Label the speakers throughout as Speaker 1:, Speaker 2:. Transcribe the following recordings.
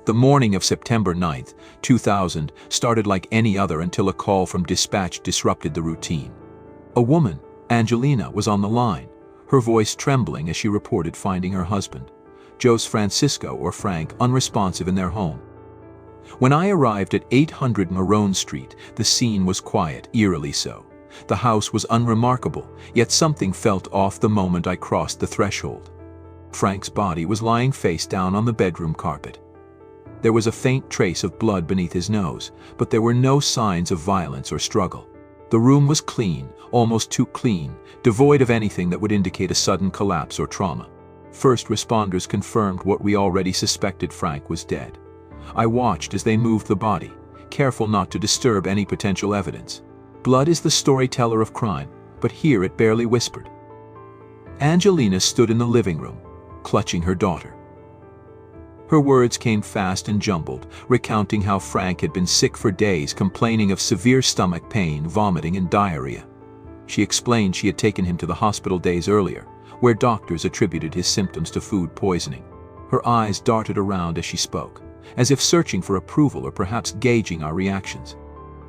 Speaker 1: The morning of September 9, 2000, started like any other until a call from dispatch disrupted the routine. A woman, Angelina, was on the line, her voice trembling as she reported finding her husband, Jose Francisco or Frank, unresponsive in their home. When I arrived at 800 Marone Street, the scene was quiet, eerily so. The house was unremarkable, yet something felt off the moment I crossed the threshold. Frank's body was lying face down on the bedroom carpet. There was a faint trace of blood beneath his nose, but there were no signs of violence or struggle. The room was clean, almost too clean, devoid of anything that would indicate a sudden collapse or trauma. First responders confirmed what we already suspected: Frank was dead. I watched as they moved the body, careful not to disturb any potential evidence. Blood is the storyteller of crime, but here it barely whispered. Angelina stood in the living room, clutching her daughter. Her words came fast and jumbled, recounting how Frank had been sick for days, complaining of severe stomach pain, vomiting, and diarrhea. She explained she had taken him to the hospital days earlier, where doctors attributed his symptoms to food poisoning. Her eyes darted around as she spoke, as if searching for approval or perhaps gauging our reactions.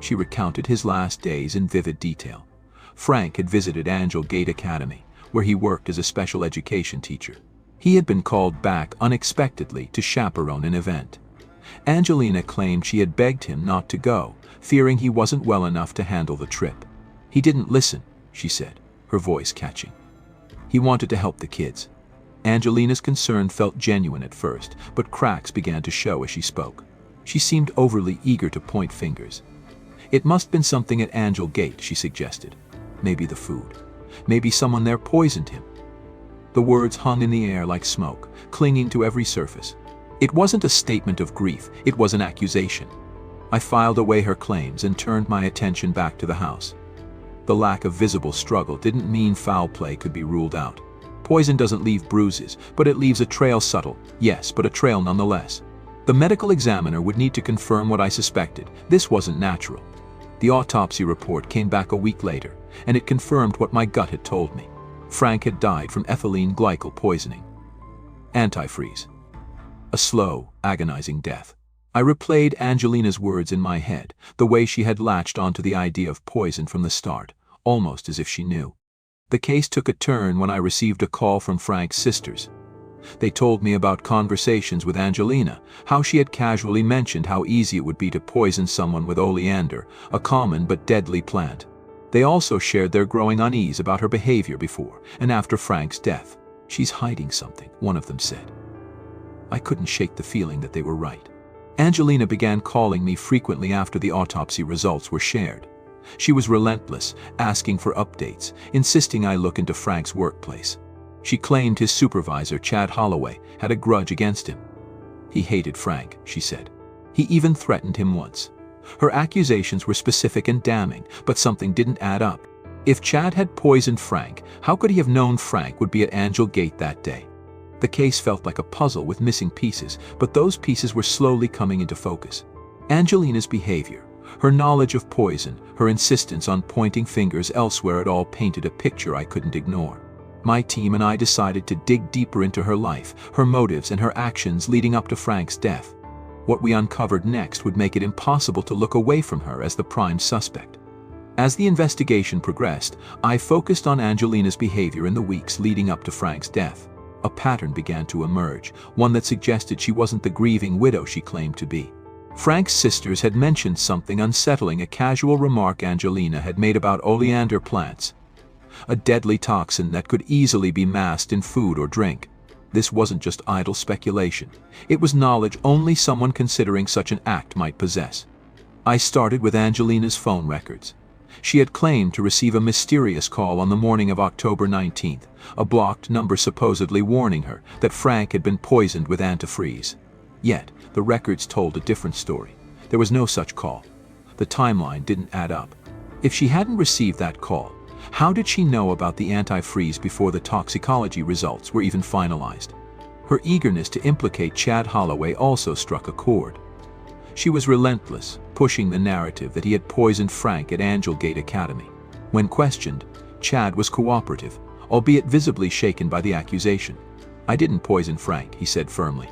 Speaker 1: She recounted his last days in vivid detail. Frank had visited Angel Gate Academy, where he worked as a special education teacher. He had been called back unexpectedly to chaperone an event. Angelina claimed she had begged him not to go, fearing he wasn't well enough to handle the trip. He didn't listen, she said, her voice catching. He wanted to help the kids. Angelina's concern felt genuine at first, but cracks began to show as she spoke. She seemed overly eager to point fingers. It must have been something at Angel Gate, she suggested. Maybe the food. Maybe someone there poisoned him. The words hung in the air like smoke, clinging to every surface. It wasn't a statement of grief, it was an accusation. I filed away her claims and turned my attention back to the house. The lack of visible struggle didn't mean foul play could be ruled out. Poison doesn't leave bruises, but it leaves a trail, subtle, yes, but a trail nonetheless. The medical examiner would need to confirm what I suspected. This wasn't natural. The autopsy report came back a week later, and it confirmed what my gut had told me. Frank had died from ethylene glycol poisoning. Antifreeze. A slow, agonizing death. I replayed Angelina's words in my head, the way she had latched onto the idea of poison from the start, almost as if she knew. The case took a turn when I received a call from Frank's sisters. They told me about conversations with Angelina, how she had casually mentioned how easy it would be to poison someone with oleander, a common but deadly plant. They also shared their growing unease about her behavior before and after Frank's death. She's hiding something, one of them said. I couldn't shake the feeling that they were right. Angelina began calling me frequently after the autopsy results were shared. She was relentless, asking for updates, insisting I look into Frank's workplace. She claimed his supervisor, Chad Holloway, had a grudge against him. He hated Frank, she said. He even threatened him once. Her accusations were specific and damning, but something didn't add up. If Chad had poisoned Frank, how could he have known Frank would be at Angel Gate that day? The case felt like a puzzle with missing pieces, but those pieces were slowly coming into focus. Angelina's behavior, her knowledge of poison, her insistence on pointing fingers elsewhere, it all painted a picture I couldn't ignore. My team and I decided to dig deeper into her life, her motives, and her actions leading up to Frank's death. What we uncovered next would make it impossible to look away from her as the prime suspect. As the investigation progressed, I focused on Angelina's behavior in the weeks leading up to Frank's death. A pattern began to emerge, one that suggested she wasn't the grieving widow she claimed to be. Frank's sisters had mentioned something unsettling, a casual remark Angelina had made about oleander plants, a deadly toxin that could easily be masked in food or drink. This wasn't just idle speculation. It was knowledge only someone considering such an act might possess. I started with Angelina's phone records. She had claimed to receive a mysterious call on the morning of October 19th, a blocked number supposedly warning her that Frank had been poisoned with antifreeze. Yet, the records told a different story. There was no such call. The timeline didn't add up. If she hadn't received that call, how did she know about the antifreeze before the toxicology results were even finalized? Her eagerness to implicate Chad Holloway also struck a chord. She was relentless, pushing the narrative that he had poisoned Frank at Angel Gate Academy. When questioned, Chad was cooperative, albeit visibly shaken by the accusation. "I didn't poison Frank," he said firmly.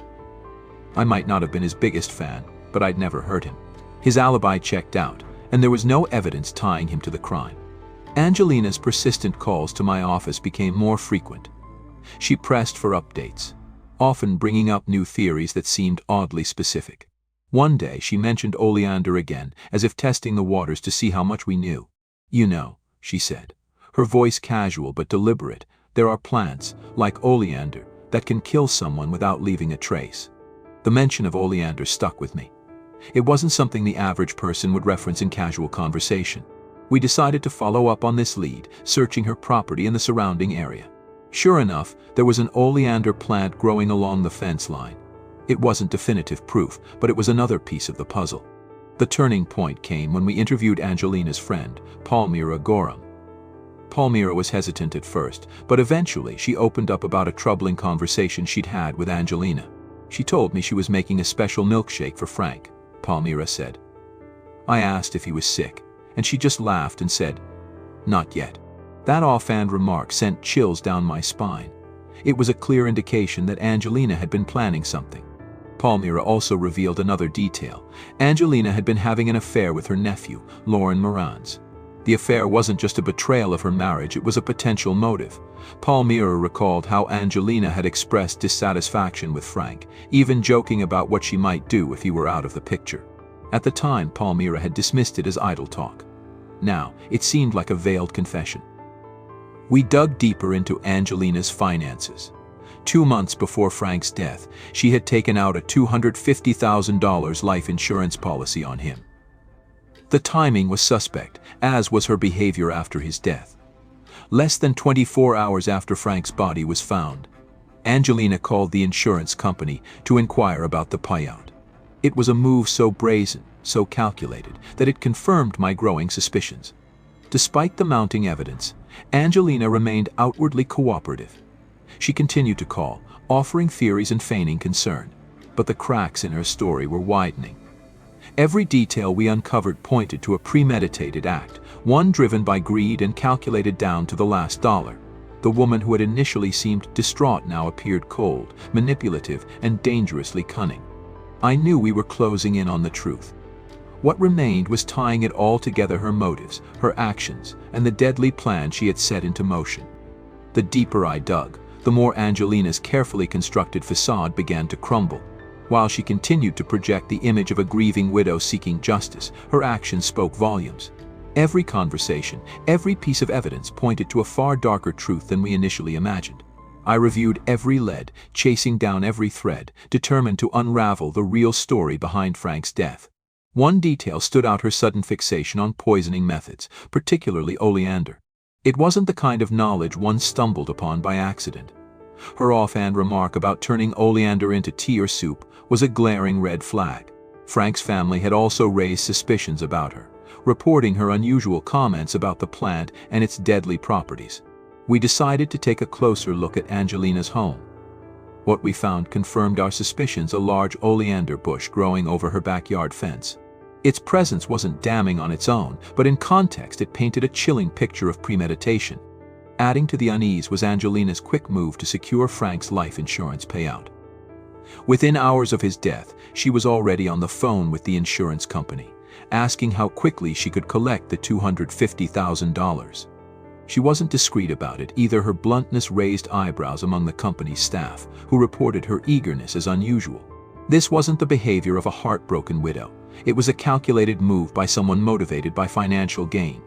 Speaker 1: I might not have been his biggest fan, but I'd never hurt him. His alibi checked out, and there was no evidence tying him to the crime. Angelina's persistent calls to my office became more frequent. She pressed for updates, often bringing up new theories that seemed oddly specific. One day she mentioned Oleander again, as if testing the waters to see how much we knew. "You know," she said, her voice casual but deliberate, "there are plants, like Oleander, that can kill someone without leaving a trace." The mention of Oleander stuck with me. It wasn't something the average person would reference in casual conversation. We decided to follow up on this lead, searching her property and the surrounding area. Sure enough, there was an Oleander plant growing along the fence line. It wasn't definitive proof, but it was another piece of the puzzle. The turning point came when we interviewed Angelina's friend, Palmyra Gorham. Palmyra was hesitant at first, but eventually she opened up about a troubling conversation she'd had with Angelina. "She told me she was making a special milkshake for Frank," Palmyra said. "I asked if he was sick, and she just laughed and said, 'Not yet.' That offhand remark sent chills down my spine. It was a clear indication that Angelina had been planning something. Palmyra also revealed another detail. Angelina had been having an affair with her nephew, Lauren Moran's. The affair wasn't just a betrayal of her marriage, it was a potential motive. Palmyra recalled how Angelina had expressed dissatisfaction with Frank, even joking about what she might do if he were out of the picture. At the time, Palmyra had dismissed it as idle talk. Now, it seemed like a veiled confession. We dug deeper into Angelina's finances. 2 months before Frank's death, she had taken out a $250,000 life insurance policy on him. The timing was suspect, as was her behavior after his death. Less than 24 hours after Frank's body was found, Angelina called the insurance company to inquire about the payout. It was a move so brazen, so calculated, that it confirmed my growing suspicions. Despite the mounting evidence, Angelina remained outwardly cooperative. She continued to call, offering theories and feigning concern, but the cracks in her story were widening. Every detail we uncovered pointed to a premeditated act, one driven by greed and calculated down to the last dollar. The woman who had initially seemed distraught now appeared cold, manipulative, and dangerously cunning. I knew we were closing in on the truth. What remained was tying it all together: her motives, her actions, and the deadly plan she had set into motion. The deeper I dug, the more Angelina's carefully constructed facade began to crumble. While she continued to project the image of a grieving widow seeking justice, her actions spoke volumes. Every conversation, every piece of evidence pointed to a far darker truth than we initially imagined. I reviewed every lead, chasing down every thread, determined to unravel the real story behind Frank's death. One detail stood out: her sudden fixation on poisoning methods, particularly Oleander. It wasn't the kind of knowledge one stumbled upon by accident. Her offhand remark about turning Oleander into tea or soup was a glaring red flag. Frank's family had also raised suspicions about her, reporting her unusual comments about the plant and its deadly properties. We decided to take a closer look at Angelina's home. What we found confirmed our suspicions: a large oleander bush growing over her backyard fence. Its presence wasn't damning on its own, but in context it painted a chilling picture of premeditation. Adding to the unease was Angelina's quick move to secure Frank's life insurance payout. Within hours of his death, she was already on the phone with the insurance company, asking how quickly she could collect the $250,000. She wasn't discreet about it either. Her bluntness raised eyebrows among the company's staff, who reported her eagerness as unusual. This wasn't the behavior of a heartbroken widow. It was a calculated move by someone motivated by financial gain.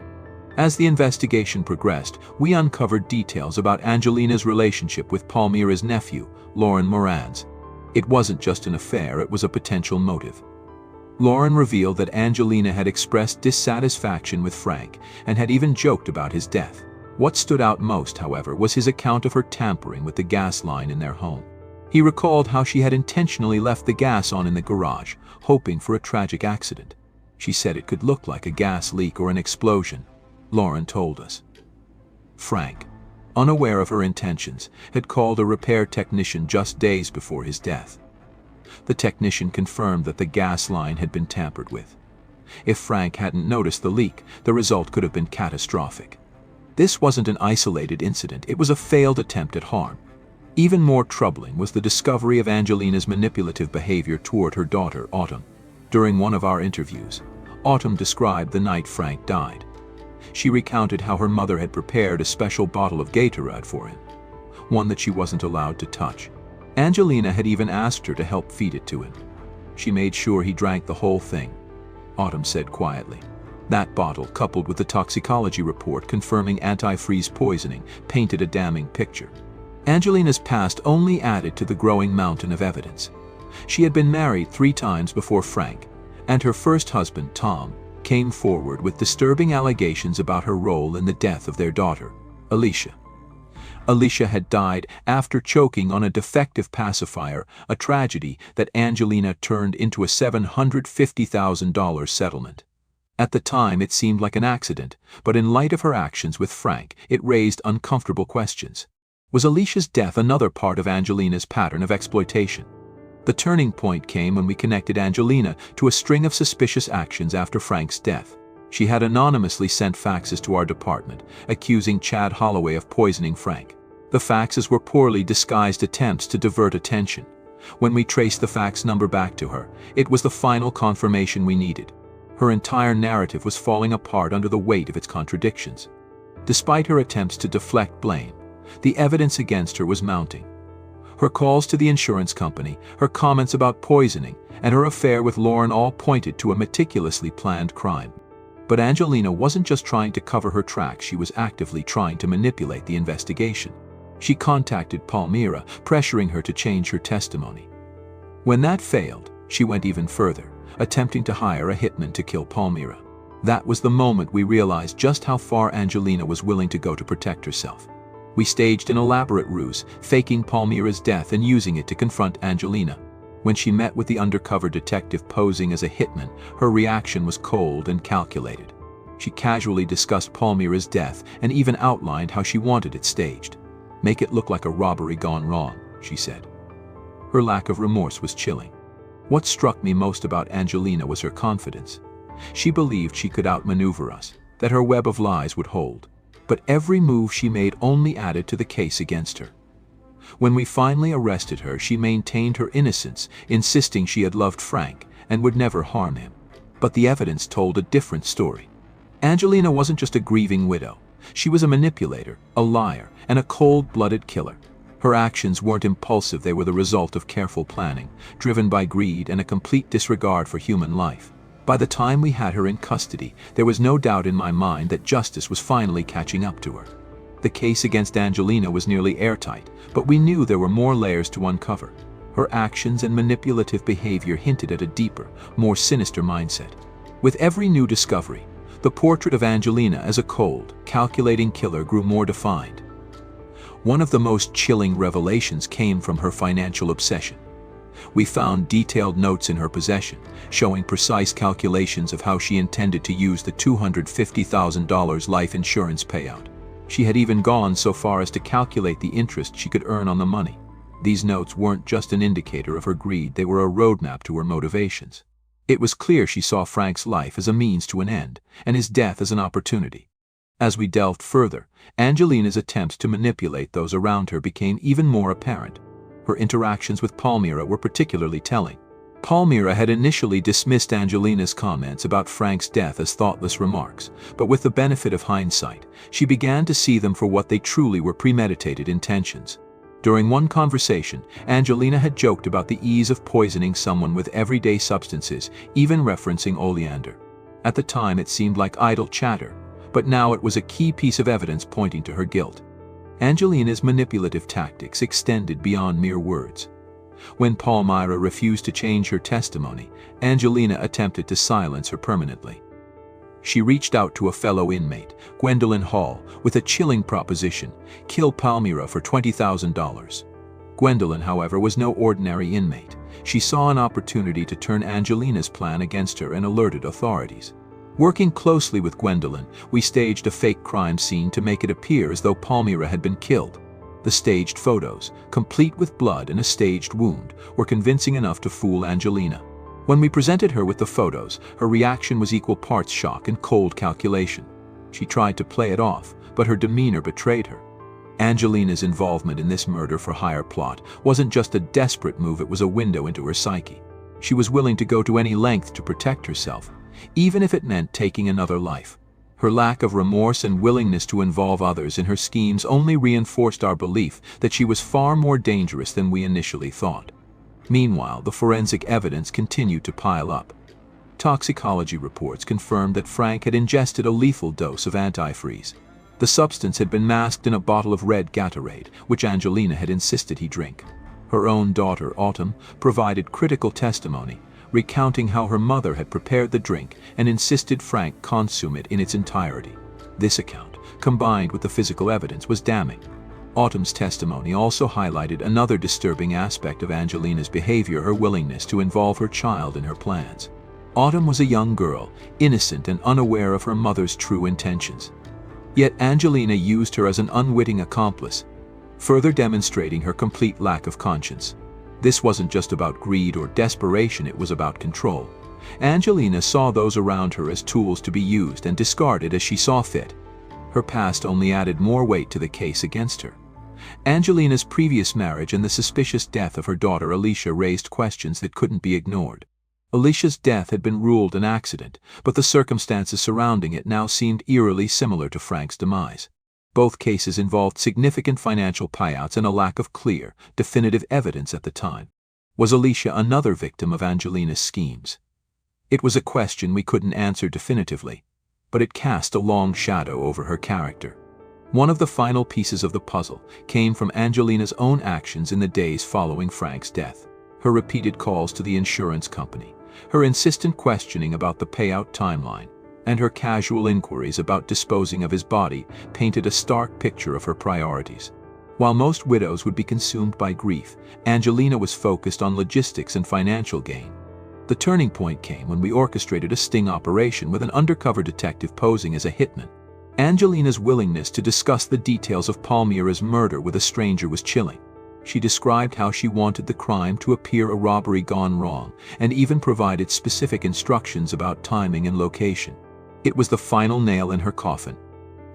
Speaker 1: As the investigation progressed, we uncovered details about Angelina's relationship with Palmyra's nephew, Lauren Moran's. It wasn't just an affair, it was a potential motive. Lauren revealed that Angelina had expressed dissatisfaction with Frank and had even joked about his death. What stood out most, however, was his account of her tampering with the gas line in their home. He recalled how she had intentionally left the gas on in the garage, hoping for a tragic accident. She said it could look like a gas leak or an explosion, Lauren told us. Frank, unaware of her intentions, had called a repair technician just days before his death. The technician confirmed that the gas line had been tampered with. If Frank hadn't noticed the leak, the result could have been catastrophic. This wasn't an isolated incident, it was a failed attempt at harm. Even more troubling was the discovery of Angelina's manipulative behavior toward her daughter, Autumn. During one of our interviews, Autumn described the night Frank died. She recounted how her mother had prepared a special bottle of Gatorade for him, one that she wasn't allowed to touch. Angelina had even asked her to help feed it to him. She made sure he drank the whole thing, Autumn said quietly. That bottle, coupled with the toxicology report confirming antifreeze poisoning, painted a damning picture. Angelina's past only added to the growing mountain of evidence. She had been married 3 times before Frank, and her first husband, Tom, came forward with disturbing allegations about her role in the death of their daughter, Alicia. Alicia had died after choking on a defective pacifier, a tragedy that Angelina turned into a $750,000 settlement. At the time, it seemed like an accident, but in light of her actions with Frank, it raised uncomfortable questions. Was Alicia's death another part of Angelina's pattern of exploitation? The turning point came when we connected Angelina to a string of suspicious actions after Frank's death. She had anonymously sent faxes to our department, accusing Chad Holloway of poisoning Frank. The faxes were poorly disguised attempts to divert attention. When we traced the fax number back to her, it was the final confirmation we needed. Her entire narrative was falling apart under the weight of its contradictions. Despite her attempts to deflect blame, the evidence against her was mounting. Her calls to the insurance company, her comments about poisoning, and her affair with Lauren all pointed to a meticulously planned crime. But Angelina wasn't just trying to cover her tracks, she was actively trying to manipulate the investigation. She contacted Palmyra, pressuring her to change her testimony. When that failed, she went even further, attempting to hire a hitman to kill Palmyra. That was the moment we realized just how far Angelina was willing to go to protect herself. We staged an elaborate ruse, faking Palmyra's death and using it to confront Angelina. When she met with the undercover detective posing as a hitman, her reaction was cold and calculated. She casually discussed Palmyra's death and even outlined how she wanted it staged. "Make it look like a robbery gone wrong," she said. Her lack of remorse was chilling. What struck me most about Angelina was her confidence. She believed she could outmaneuver us, that her web of lies would hold. But every move she made only added to the case against her. When we finally arrested her, she maintained her innocence, insisting she had loved Frank and would never harm him. But the evidence told a different story. Angelina wasn't just a grieving widow. She was a manipulator, a liar, and a cold-blooded killer. Her actions weren't impulsive, they were the result of careful planning, driven by greed and a complete disregard for human life. By the time we had her in custody, there was no doubt in my mind that justice was finally catching up to her. The case against Angelina was nearly airtight, but we knew there were more layers to uncover. Her actions and manipulative behavior hinted at a deeper, more sinister mindset. With every new discovery, the portrait of Angelina as a cold, calculating killer grew more defined. One of the most chilling revelations came from her financial obsession. We found detailed notes in her possession, showing precise calculations of how she intended to use the $250,000 life insurance payout. She had even gone so far as to calculate the interest she could earn on the money. These notes weren't just an indicator of her greed, they were a roadmap to her motivations. It was clear she saw Frank's life as a means to an end, and his death as an opportunity. As we delved further, Angelina's attempts to manipulate those around her became even more apparent. Her interactions with Palmyra were particularly telling. Palmyra had initially dismissed Angelina's comments about Frank's death as thoughtless remarks, but with the benefit of hindsight, she began to see them for what they truly were: premeditated intentions. During one conversation, Angelina had joked about the ease of poisoning someone with everyday substances, even referencing Oleander. At the time, it seemed like idle chatter, but now it was a key piece of evidence pointing to her guilt. Angelina's manipulative tactics extended beyond mere words. When Palmyra refused to change her testimony, Angelina attempted to silence her permanently. She reached out to a fellow inmate, Gwendolyn Hall, with a chilling proposition: kill Palmyra for $20,000. Gwendolyn, however, was no ordinary inmate. She saw an opportunity to turn Angelina's plan against her and alerted authorities. Working closely with Gwendolyn, we staged a fake crime scene to make it appear as though Palmyra had been killed. The staged photos, complete with blood and a staged wound, were convincing enough to fool Angelina. When we presented her with the photos, her reaction was equal parts shock and cold calculation. She tried to play it off, but her demeanor betrayed her. Angelina's involvement in this murder-for-hire plot wasn't just a desperate move, it was a window into her psyche. She was willing to go to any length to protect herself, even if it meant taking another life. Her lack of remorse and willingness to involve others in her schemes only reinforced our belief that she was far more dangerous than we initially thought. Meanwhile, the forensic evidence continued to pile up. Toxicology reports confirmed that Frank had ingested a lethal dose of antifreeze. The substance had been masked in a bottle of red Gatorade, which Angelina had insisted he drink. Her own daughter, Autumn, provided critical testimony, recounting how her mother had prepared the drink and insisted Frank consume it in its entirety. This account, combined with the physical evidence, was damning. Autumn's testimony also highlighted another disturbing aspect of Angelina's behavior: her willingness to involve her child in her plans. Autumn was a young girl, innocent and unaware of her mother's true intentions. Yet Angelina used her as an unwitting accomplice, further demonstrating her complete lack of conscience. This wasn't just about greed or desperation, it was about control. Angelina saw those around her as tools to be used and discarded as she saw fit. Her past only added more weight to the case against her. Angelina's previous marriage and the suspicious death of her daughter Alicia raised questions that couldn't be ignored. Alicia's death had been ruled an accident, but the circumstances surrounding it now seemed eerily similar to Frank's demise. Both cases involved significant financial payouts and a lack of clear, definitive evidence at the time. Was Alicia another victim of Angelina's schemes? It was a question we couldn't answer definitively, but it cast a long shadow over her character. One of the final pieces of the puzzle came from Angelina's own actions in the days following Frank's death. Her repeated calls to the insurance company, her insistent questioning about the payout timeline, and her casual inquiries about disposing of his body painted a stark picture of her priorities. While most widows would be consumed by grief, Angelina was focused on logistics and financial gain. The turning point came when we orchestrated a sting operation with an undercover detective posing as a hitman. Angelina's willingness to discuss the details of Palmyra's murder with a stranger was chilling. She described how she wanted the crime to appear a robbery gone wrong, and even provided specific instructions about timing and location. It was the final nail in her coffin.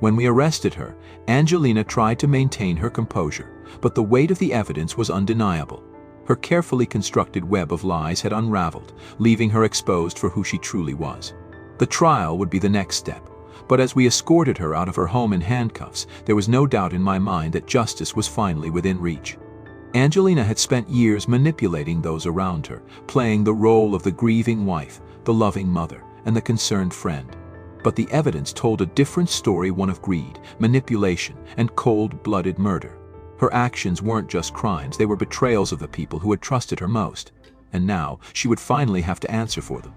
Speaker 1: When we arrested her, Angelina tried to maintain her composure, but the weight of the evidence was undeniable. Her carefully constructed web of lies had unraveled, leaving her exposed for who she truly was. The trial would be the next step, but as we escorted her out of her home in handcuffs, there was no doubt in my mind that justice was finally within reach. Angelina had spent years manipulating those around her, playing the role of the grieving wife, the loving mother, and the concerned friend. But the evidence told a different story, one of greed, manipulation, and cold-blooded murder. Her actions weren't just crimes, they were betrayals of the people who had trusted her most. And now, she would finally have to answer for them.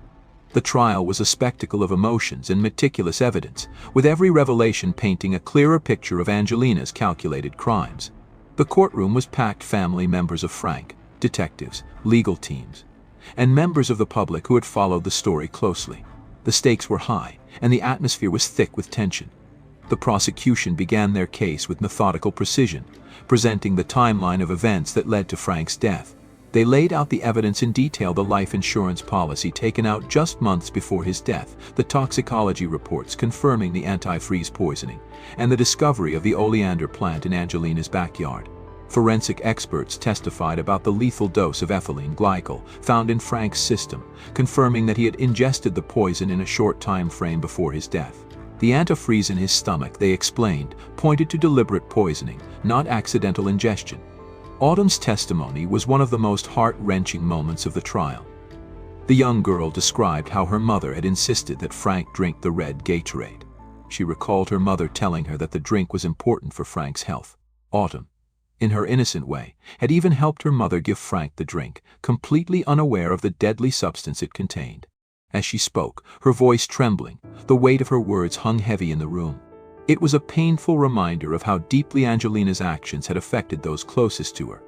Speaker 1: The trial was a spectacle of emotions and meticulous evidence, with every revelation painting a clearer picture of Angelina's calculated crimes. The courtroom was packed: family members of Frank, detectives, legal teams, and members of the public who had followed the story closely. The stakes were high, and the atmosphere was thick with tension. The prosecution began their case with methodical precision, presenting the timeline of events that led to Frank's death. They laid out the evidence in detail: the life insurance policy taken out just months before his death, the toxicology reports confirming the antifreeze poisoning, and the discovery of the Oleander plant in Angelina's backyard. Forensic experts testified about the lethal dose of ethylene glycol found in Frank's system, confirming that he had ingested the poison in a short time frame before his death. The antifreeze in his stomach, they explained, pointed to deliberate poisoning, not accidental ingestion. Autumn's testimony was one of the most heart-wrenching moments of the trial. The young girl described how her mother had insisted that Frank drink the red Gatorade. She recalled her mother telling her that the drink was important for Frank's health. Autumn, in her innocent way, had even helped her mother give Frank the drink, completely unaware of the deadly substance it contained. As she spoke, her voice trembling, the weight of her words hung heavy in the room. It was a painful reminder of how deeply Angelina's actions had affected those closest to her.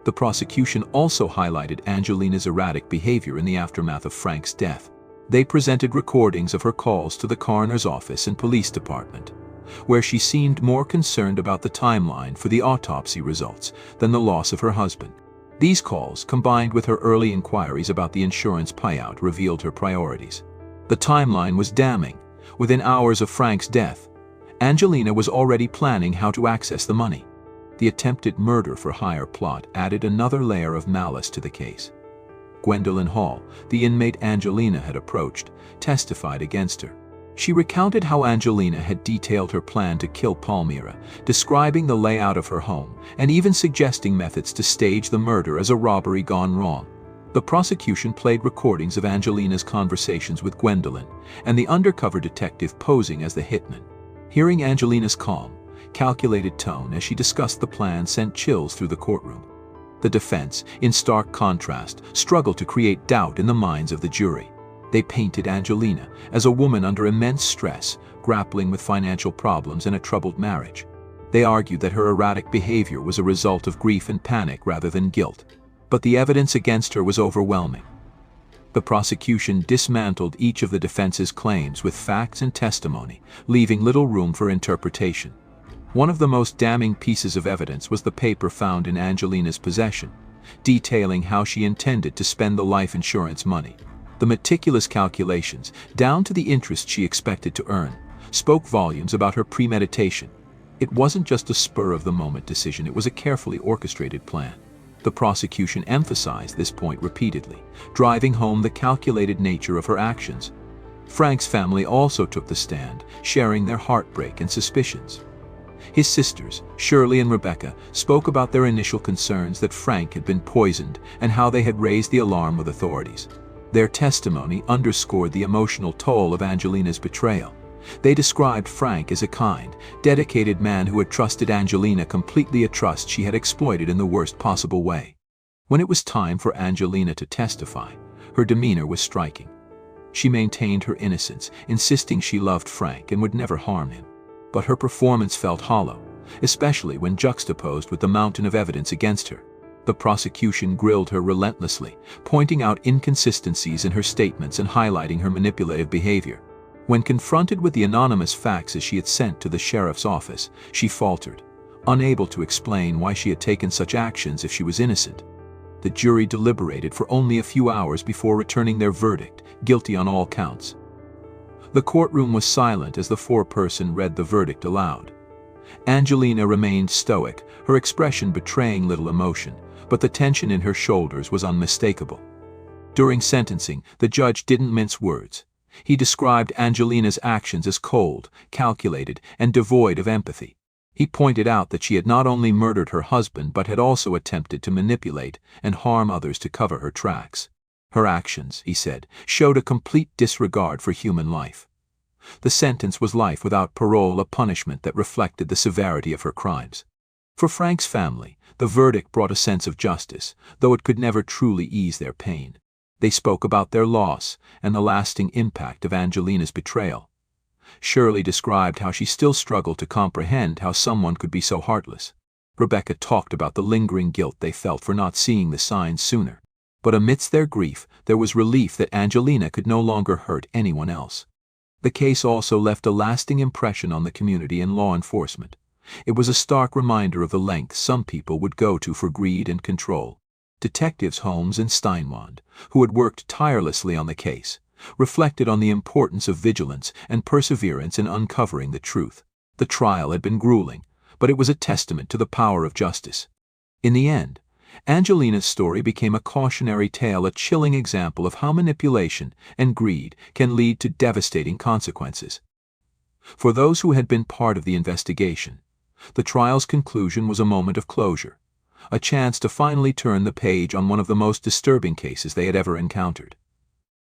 Speaker 1: The prosecution also highlighted Angelina's erratic behavior in the aftermath of Frank's death. They presented recordings of her calls to the coroner's office and police department, where she seemed more concerned about the timeline for the autopsy results than the loss of her husband. These calls, combined with her early inquiries about the insurance payout, revealed her priorities. The timeline was damning. Within hours of Frank's death, Angelina was already planning how to access the money. The attempted murder-for-hire plot added another layer of malice to the case. Gwendolyn Hall, the inmate Angelina had approached, testified against her. She recounted how Angelina had detailed her plan to kill Palmyra, describing the layout of her home, and even suggesting methods to stage the murder as a robbery gone wrong. The prosecution played recordings of Angelina's conversations with Gwendolyn, and the undercover detective posing as the hitman. Hearing Angelina's calm, calculated tone as she discussed the plan sent chills through the courtroom. The defense, in stark contrast, struggled to create doubt in the minds of the jury. They painted Angelina as a woman under immense stress, grappling with financial problems and a troubled marriage. They argued that her erratic behavior was a result of grief and panic rather than guilt. But the evidence against her was overwhelming. The prosecution dismantled each of the defense's claims with facts and testimony, leaving little room for interpretation. One of the most damning pieces of evidence was the paper found in Angelina's possession, detailing how she intended to spend the life insurance money. The meticulous calculations, down to the interest she expected to earn, spoke volumes about her premeditation. It wasn't just a spur-of-the-moment decision, it was a carefully orchestrated plan. The prosecution emphasized this point repeatedly, driving home the calculated nature of her actions. Frank's family also took the stand, sharing their heartbreak and suspicions. His sisters, Shirley and Rebecca, spoke about their initial concerns that Frank had been poisoned and how they had raised the alarm with authorities. Their testimony underscored the emotional toll of Angelina's betrayal. They described Frank as a kind, dedicated man who had trusted Angelina completely, a trust she had exploited in the worst possible way. When it was time for Angelina to testify, her demeanor was striking. She maintained her innocence, insisting she loved Frank and would never harm him. But her performance felt hollow, especially when juxtaposed with the mountain of evidence against her. The prosecution grilled her relentlessly, pointing out inconsistencies in her statements and highlighting her manipulative behavior. When confronted with the anonymous faxes she had sent to the sheriff's office, she faltered, unable to explain why she had taken such actions if she was innocent. The jury deliberated for only a few hours before returning their verdict, guilty on all counts. The courtroom was silent as the foreperson read the verdict aloud. Angelina remained stoic, her expression betraying little emotion, but the tension in her shoulders was unmistakable. During sentencing, the judge didn't mince words. He described Angelina's actions as cold, calculated, and devoid of empathy. He pointed out that she had not only murdered her husband but had also attempted to manipulate and harm others to cover her tracks. Her actions, he said, showed a complete disregard for human life. The sentence was life without parole, a punishment that reflected the severity of her crimes. For Frank's family, the verdict brought a sense of justice, though it could never truly ease their pain. They spoke about their loss and the lasting impact of Angelina's betrayal. Shirley described how she still struggled to comprehend how someone could be so heartless. Rebecca talked about the lingering guilt they felt for not seeing the signs sooner. But amidst their grief, there was relief that Angelina could no longer hurt anyone else. The case also left a lasting impression on the community and law enforcement. It was a stark reminder of the lengths some people would go to for greed and control. Detectives Holmes and Steinwand, who had worked tirelessly on the case, reflected on the importance of vigilance and perseverance in uncovering the truth. The trial had been grueling, but it was a testament to the power of justice. In the end, Angelina's story became a cautionary tale, a chilling example of how manipulation and greed can lead to devastating consequences. For those who had been part of the investigation, the trial's conclusion was a moment of closure, a chance to finally turn the page on one of the most disturbing cases they had ever encountered.